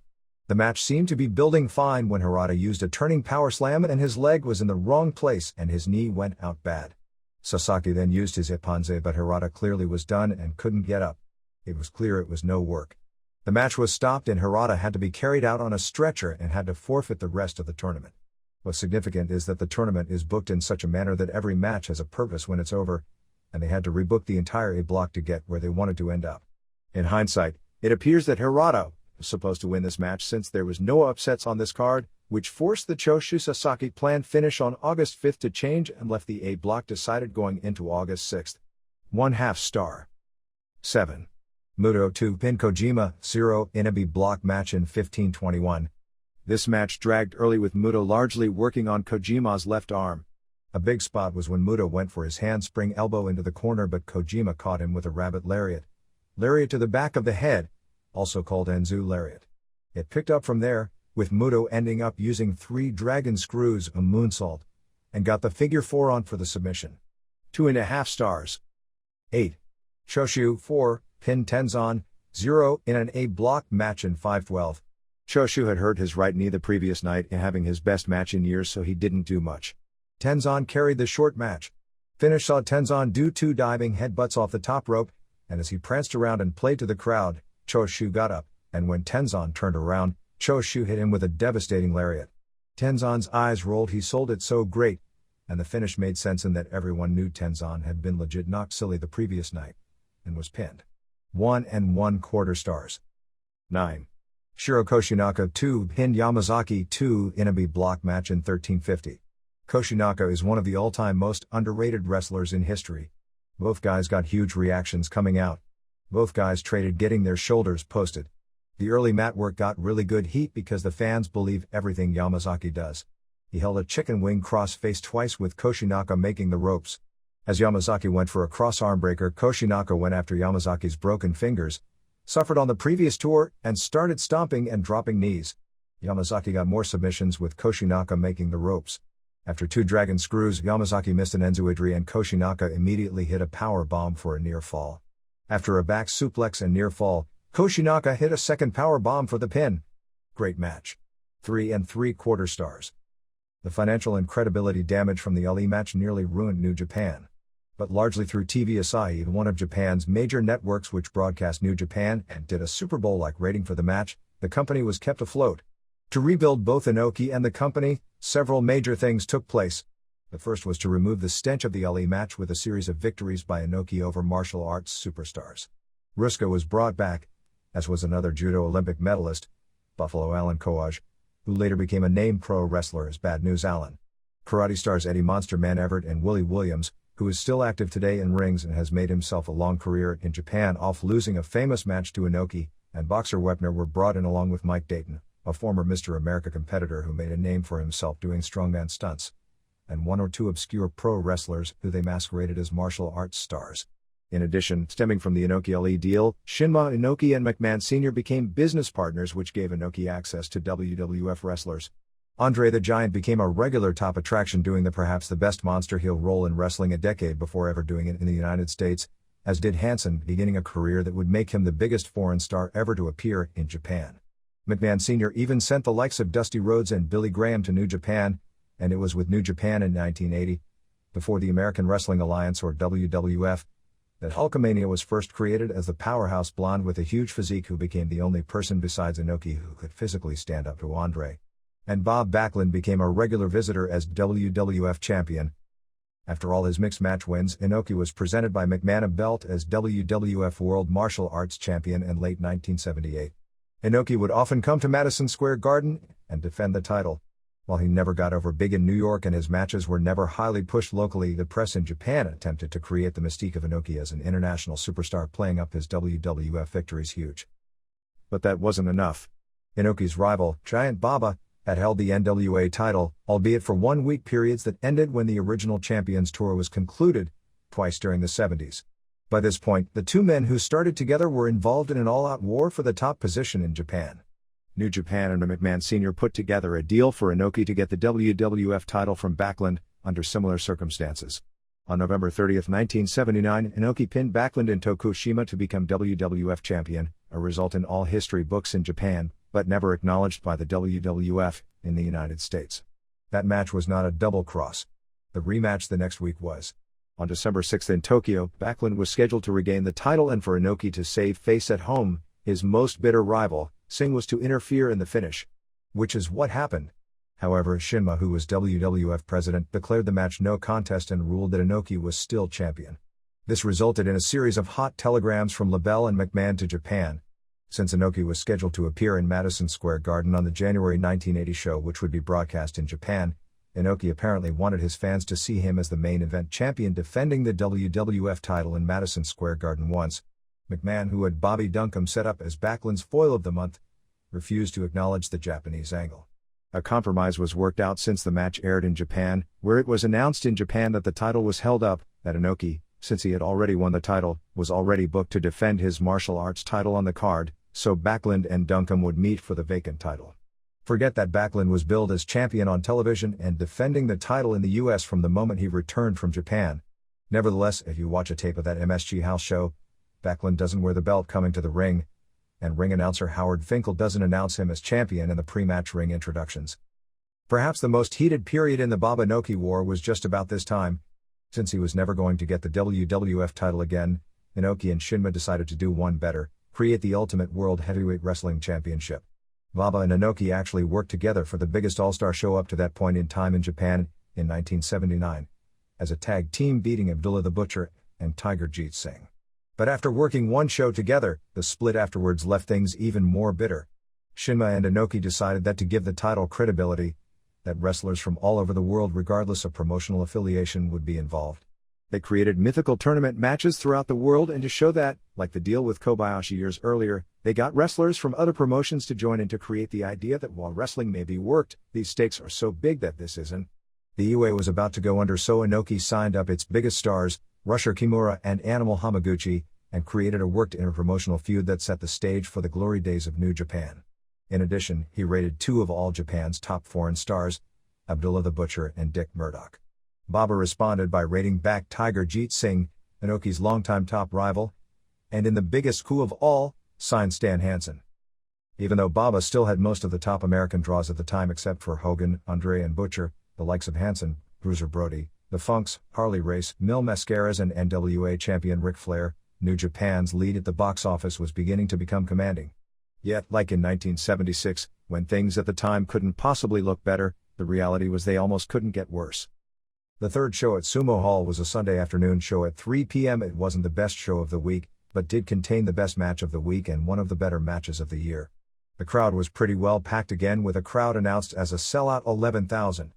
The match seemed to be building fine when Hirata used a turning power slam and his leg was in the wrong place and his knee went out bad. Sasaki then used his Ipponze, but Hirata clearly was done and couldn't get up. It was clear it was no work. The match was stopped and Hirata had to be carried out on a stretcher and had to forfeit the rest of the tournament. What's significant is that the tournament is booked in such a manner that every match has a purpose when it's over, and they had to rebook the entire A block to get where they wanted to end up. In hindsight, it appears that Hirata was supposed to win this match since there was no upsets on this card, which forced the Choshu Sasaki planned finish on August 5th to change and left the A block decided going into August 6th. 1/2 star. 7. Muto 2 pinned Kojima, 0 in a B block match in 15:21. This match dragged early with Muto largely working on Kojima's left arm. A big spot was when Muto went for his handspring elbow into the corner, but Kojima caught him with a rabbit lariat. Lariat to the back of the head, also called Enzu lariat. It picked up from there, with Muto ending up using 3 dragon screws, a moonsault, and got the figure 4 on for the submission. 2.5 stars. 8. Choshu, 4, pinned Tenzan, 0 in an A block match in 5:12. Choshu had hurt his right knee the previous night and having his best match in years, so he didn't do much. Tenzan carried the short match. Finish saw Tenzan do 2 diving headbutts off the top rope, and as he pranced around and played to the crowd, Choshu got up, and when Tenzan turned around, Choshu hit him with a devastating lariat. Tenzan's eyes rolled. He sold it so great, and the finish made sense in that everyone knew Tenzan had been legit knocked silly the previous night, and was pinned. 1.25 stars. 9. Shiro Koshinaka 2 pinned Yamazaki 2 in a B block match in 13:50. Koshinaka is one of the all-time most underrated wrestlers in history. Both guys got huge reactions coming out. Both guys traded getting their shoulders posted. The early mat work got really good heat because the fans believe everything Yamazaki does. He held a chicken wing cross-face twice with Koshinaka making the ropes. As Yamazaki went for a cross armbreaker, Koshinaka went after Yamazaki's broken fingers, suffered on the previous tour, and started stomping and dropping knees. Yamazaki got more submissions with Koshinaka making the ropes. After 2 dragon screws, Yamazaki missed an enzouidri and Koshinaka immediately hit a power bomb for a near fall. After a back suplex and near fall, Koshinaka hit a second power bomb for the pin. Great match. 3 3/4 stars. The financial and credibility damage from the Ali match nearly ruined New Japan. But largely through TV Asahi, one of Japan's major networks which broadcast New Japan and did a Super Bowl-like rating for the match, the company was kept afloat. To rebuild both Inoki and the company, several major things took place. The first was to remove the stench of the Ali match with a series of victories by Inoki over martial arts superstars. Ruska was brought back, as was another judo Olympic medalist, Buffalo Alan Coage, who later became a named pro wrestler as Bad News Allen. Karate stars Eddie Monster Man Everett and Willie Williams, who is still active today in rings and has made himself a long career in Japan off losing a famous match to Inoki, and boxer Wepner were brought in along with Mike Dayton, a former Mr. America competitor who made a name for himself doing strongman stunts, and 1 or 2 obscure pro wrestlers who they masqueraded as martial arts stars. In addition, stemming from the Inoki-Ali deal, Shinma Inoki and McMahon Sr. became business partners, which gave Inoki access to WWF wrestlers. Andre the Giant became a regular top attraction, doing perhaps the best monster heel role in wrestling a decade before ever doing it in the United States, as did Hansen, beginning a career that would make him the biggest foreign star ever to appear in Japan. McMahon Sr. even sent the likes of Dusty Rhodes and Billy Graham to New Japan, and it was with New Japan in 1980, before the American Wrestling Alliance or WWF, that Hulkamania was first created, as the powerhouse blonde with a huge physique who became the only person besides Inoki who could physically stand up to Andre. And Bob Backlund became a regular visitor as WWF champion. After all his mixed match wins, Inoki was presented by McMahon a belt as WWF World Martial Arts Champion in late 1978. Inoki would often come to Madison Square Garden and defend the title. While he never got over big in New York and his matches were never highly pushed locally, the press in Japan attempted to create the mystique of Inoki as an international superstar, playing up his WWF victories huge. But that wasn't enough. Inoki's rival, Giant Baba, had held the NWA title, albeit for 1-week periods that ended when the original Champions Tour was concluded, twice during the 70s. By this point, the 2 men who started together were involved in an all-out war for the top position in Japan. New Japan and McMahon Sr. put together a deal for Inoki to get the WWF title from Backlund, under similar circumstances. On November 30, 1979, Inoki pinned Backlund in Tokushima to become WWF champion, a result in all history books in Japan, but never acknowledged by the WWF in the United States. That match was not a double cross. The rematch the next week was. On December 6 in Tokyo, Backlund was scheduled to regain the title, and for Inoki to save face at home, his most bitter rival, Singh, was to interfere in the finish. Which is what happened. However, Shinma, who was WWF president, declared the match no contest and ruled that Inoki was still champion. This resulted in a series of hot telegrams from LaBelle and McMahon to Japan. Since Inoki was scheduled to appear in Madison Square Garden on the January 1980 show, which would be broadcast in Japan, Inoki apparently wanted his fans to see him as the main event champion defending the WWF title in Madison Square Garden once. McMahon, who had Bobby Duncombe set up as Backlund's foil of the month, refused to acknowledge the Japanese angle. A compromise was worked out since the match aired in Japan, where it was announced in Japan that the title was held up, that Inoki, since he had already won the title, was already booked to defend his martial arts title on the card, so Backlund and Duncombe would meet for the vacant title. Forget that Backlund was billed as champion on television and defending the title in the US from the moment he returned from Japan. Nevertheless, if you watch a tape of that MSG House show, Backlund doesn't wear the belt coming to the ring, and ring announcer Howard Finkel doesn't announce him as champion in the pre-match ring introductions. Perhaps the most heated period in the Baba Inoki War was just about this time. Since he was never going to get the WWF title again, Inoki and Shinma decided to do one better, create the Ultimate World Heavyweight Wrestling Championship. Baba and Inoki actually worked together for the biggest all-star show up to that point in time in Japan, in 1979, as a tag team, beating Abdullah the Butcher and Tiger Jeet Singh. But after working one show together, the split afterwards left things even more bitter. Shinma and Inoki decided that to give the title credibility, that wrestlers from all over the world, regardless of promotional affiliation, would be involved. They created mythical tournament matches throughout the world, and to show that, like the deal with Kobayashi years earlier, they got wrestlers from other promotions to join in to create the idea that while wrestling may be worked, these stakes are so big that this isn't. The UA was about to go under, so Inoki signed up its biggest stars, Rusher Kimura and Animal Hamaguchi, and created a worked interpromotional feud that set the stage for the glory days of New Japan. In addition, he rated two of all Japan's top foreign stars, Abdullah the Butcher and Dick Murdoch. Baba responded by rating back Tiger Jeet Singh, Inoki's longtime top rival, and in the biggest coup of all, signed Stan Hansen. Even though Baba still had most of the top American draws at the time except for Hogan, Andre and Butcher, the likes of Hansen, Bruiser Brody, The Funks, Harley Race, Mil Mascaras and NWA champion Ric Flair, New Japan's lead at the box office was beginning to become commanding. Yet, like in 1976, when things at the time couldn't possibly look better, the reality was they almost couldn't get worse. The third show at Sumo Hall was a Sunday afternoon show at 3 p.m. It wasn't the best show of the week, but did contain the best match of the week and one of the better matches of the year. The crowd was pretty well packed again, with a crowd announced as a sellout 11,000.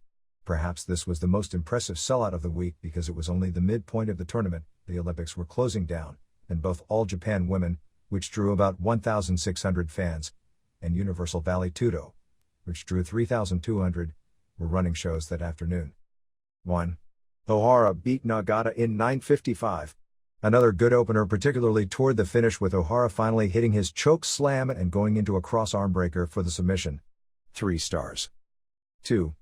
Perhaps this was the most impressive sellout of the week because it was only the midpoint of the tournament, the Olympics were closing down, and both All Japan Women, which drew about 1,600 fans, and Universal Valley Tudo, which drew 3,200, were running shows that afternoon. 1. O'Hara beat Nagata in 9:55. Another good opener, particularly toward the finish, with O'Hara finally hitting his choke slam and going into a cross armbreaker for the submission. 3 stars. 2.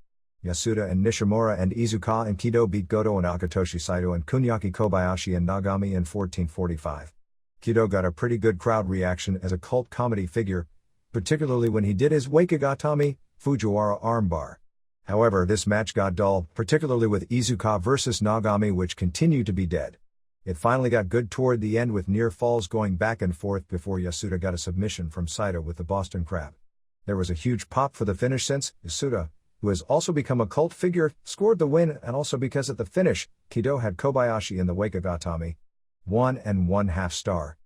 Yasuda and Nishimura and Iizuka and Kido beat Goto and Akitoshi Saito and Kunyaki Kobayashi and Nagami in 14:45. Kido got a pretty good crowd reaction as a cult comedy figure, particularly when he did his Wakigatami, Fujiwara armbar. However, this match got dull, particularly with Iizuka versus Nagami, which continued to be dead. It finally got good toward the end, with near falls going back and forth before Yasuda got a submission from Saito with the Boston Crab. There was a huge pop for the finish since Yasuda, who has also become a cult figure, scored the win, and also because at the finish, Kido had Kobayashi in the Wakigatami. 1 1/2 star.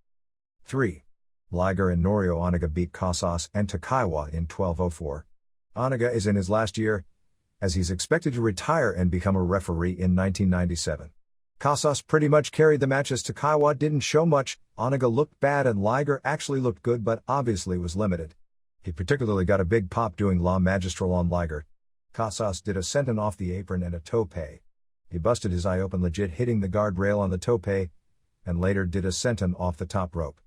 3. Liger and Norio Oniga beat Casas and Takaiwa in 12:04. Oniga is in his last year, as he's expected to retire and become a referee in 1997. Casas pretty much carried the match as Takaiwa didn't show much. Oniga looked bad and Liger actually looked good but obviously was limited. He particularly got a big pop doing La Magistral on Liger. Casas did a senton off the apron and a tope. He busted his eye open legit, hitting the guardrail on the tope, and later did a senton off the top rope.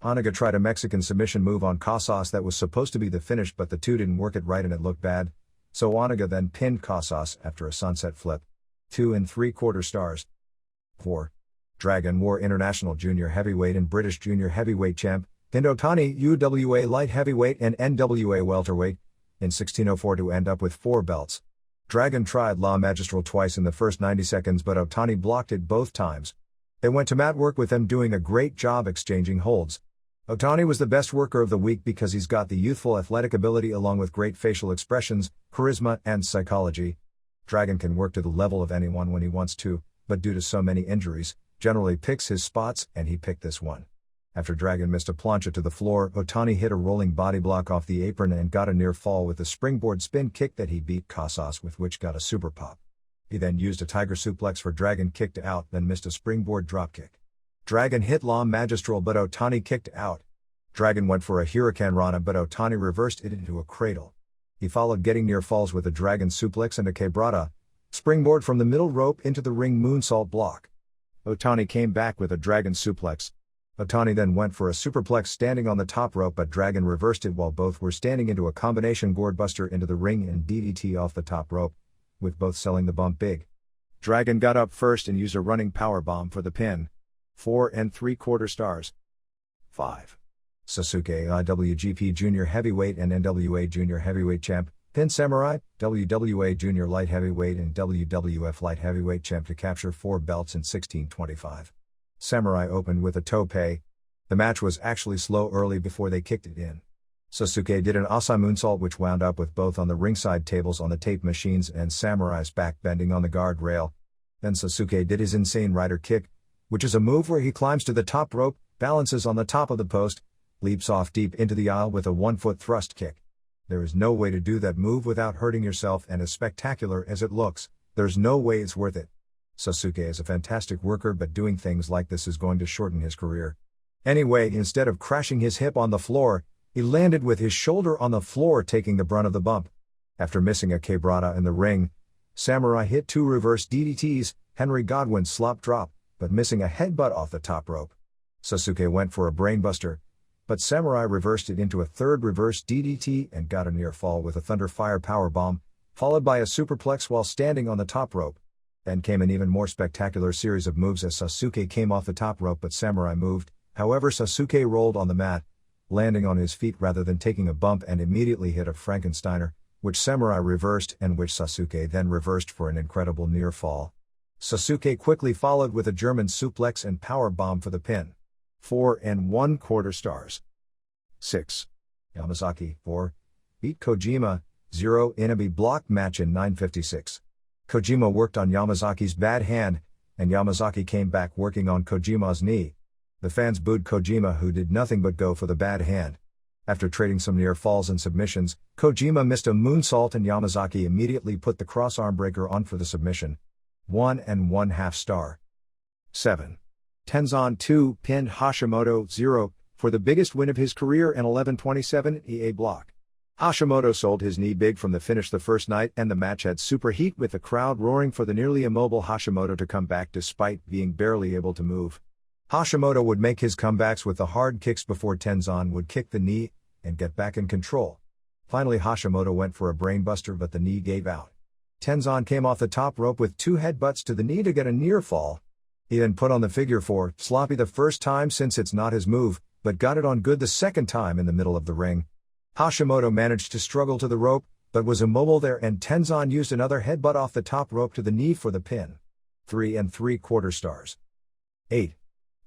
Oniga tried a Mexican submission move on Casas that was supposed to be the finish, but the two didn't work it right and it looked bad, so Oniga then pinned Casas after a sunset flip. 2 3/4 stars. 4. Dragon War International Junior Heavyweight and British Junior Heavyweight Champ, pinned Otani, UWA Light Heavyweight and NWA Welterweight, in 16:04 to end up with 4 belts. Dragon tried La Magistral twice in the first 90 seconds, but Otani blocked it both times. They went to mat work with them doing a great job exchanging holds. Otani was the best worker of the week because he's got the youthful athletic ability along with great facial expressions, charisma, and psychology. Dragon can work to the level of anyone when he wants to, but due to so many injuries, generally picks his spots, and he picked this one. After Dragon missed a plancha to the floor, Otani hit a rolling body block off the apron and got a near fall with a springboard spin kick that he beat Casas with, which got a super pop. He then used a tiger suplex for Dragon, kicked out, then missed a springboard dropkick. Dragon hit La Magistral but Otani kicked out. Dragon went for a Hurricane Rana but Otani reversed it into a cradle. He followed getting near falls with a Dragon suplex and a quebrada, springboard from the middle rope into the ring moonsault block. Otani came back with a Dragon suplex. Otani then went for a superplex standing on the top rope, but Dragon reversed it while both were standing into a combination gourdbuster into the ring and DDT off the top rope, with both selling the bump big. Dragon got up first and used a running powerbomb for the pin. 4 3/4 stars. 5. Sasuke, IWGP Junior Heavyweight and NWA Junior Heavyweight Champ, pinned Samurai, WWA Junior Light Heavyweight and WWF Light Heavyweight Champ to capture 4 belts in 16:25. Samurai opened with a tope. The match was actually slow early before they kicked it in. Sasuke did an Asai moonsault which wound up with both on the ringside tables on the tape machines and Samurai's back bending on the guardrail. Then Sasuke did his insane rider kick, which is a move where he climbs to the top rope, balances on the top of the post, leaps off deep into the aisle with a 1-foot thrust kick. There is no way to do that move without hurting yourself, and as spectacular as it looks, there's no way it's worth it. Sasuke is a fantastic worker, but doing things like this is going to shorten his career. Anyway, instead of crashing his hip on the floor, he landed with his shoulder on the floor, taking the brunt of the bump. After missing a K-Brata in the ring, Samurai hit 2 reverse DDTs, Henry Godwin's slop drop, but missing a headbutt off the top rope. Sasuke went for a brainbuster, but Samurai reversed it into a 3rd reverse DDT and got a near fall with a Thunderfire powerbomb, followed by a superplex while standing on the top rope. Then came an even more spectacular series of moves as Sasuke came off the top rope, but Samurai moved. However, Sasuke rolled on the mat, landing on his feet rather than taking a bump, and immediately hit a Frankensteiner, which Samurai reversed and which Sasuke then reversed for an incredible near fall. Sasuke quickly followed with a German suplex and power bomb for the pin. 4 1/4 stars. 6. Yamazaki, 4. Beat Kojima, 0 in a B-block match in 9:56. Kojima worked on Yamazaki's bad hand, and Yamazaki came back working on Kojima's knee. The fans booed Kojima, who did nothing but go for the bad hand. After trading some near falls and submissions, Kojima missed a moonsault and Yamazaki immediately put the cross arm breaker on for the submission. 1 1/2 star. 7. Tenzan 2 pinned Hashimoto 0 for the biggest win of his career in 11:27 EA block. Hashimoto sold his knee big from the finish the first night, and the match had super heat with the crowd roaring for the nearly immobile Hashimoto to come back despite being barely able to move. Hashimoto would make his comebacks with the hard kicks before Tenzan would kick the knee and get back in control. Finally, Hashimoto went for a brainbuster, but the knee gave out. Tenzan came off the top rope with 2 headbutts to the knee to get a near fall. He then put on the figure 4, sloppy the first time since it's not his move, but got it on good the second time in the middle of the ring. Hashimoto managed to struggle to the rope, but was immobile there, and Tenzan used another headbutt off the top rope to the knee for the pin. 3 3/4 stars. 8.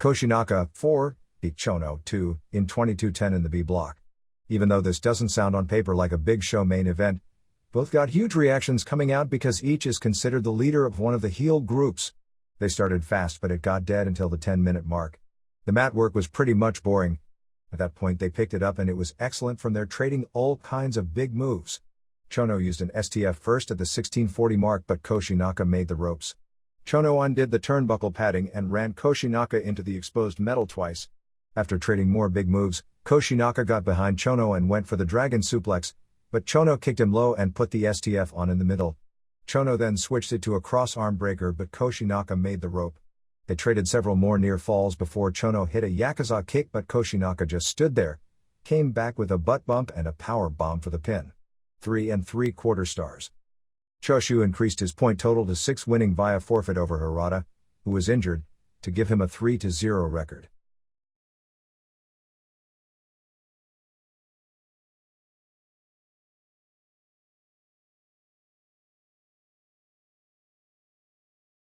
Koshinaka, 4, beat Chono, 2, in 22:10 in the B block. Even though this doesn't sound on paper like a big show main event, both got huge reactions coming out because each is considered the leader of one of the heel groups. They started fast, but it got dead until the 10-minute mark. The mat work was pretty much boring. At that point they picked it up and it was excellent from their trading all kinds of big moves. Chono used an STF first at the 16:40 mark, but Koshinaka made the ropes. Chono undid the turnbuckle padding and ran Koshinaka into the exposed metal twice. After trading more big moves, Koshinaka got behind Chono and went for the dragon suplex, but Chono kicked him low and put the STF on in the middle. Chono then switched it to a cross arm breaker, but Koshinaka made the rope. They traded several more near falls before Chono hit a Yakuza kick, but Koshinaka just stood there, came back with a butt bump and a power bomb for the pin. 3 3/4 stars. Choshu increased his point total to 6, winning via forfeit over Hirata, who was injured, to give him a 3-0 record.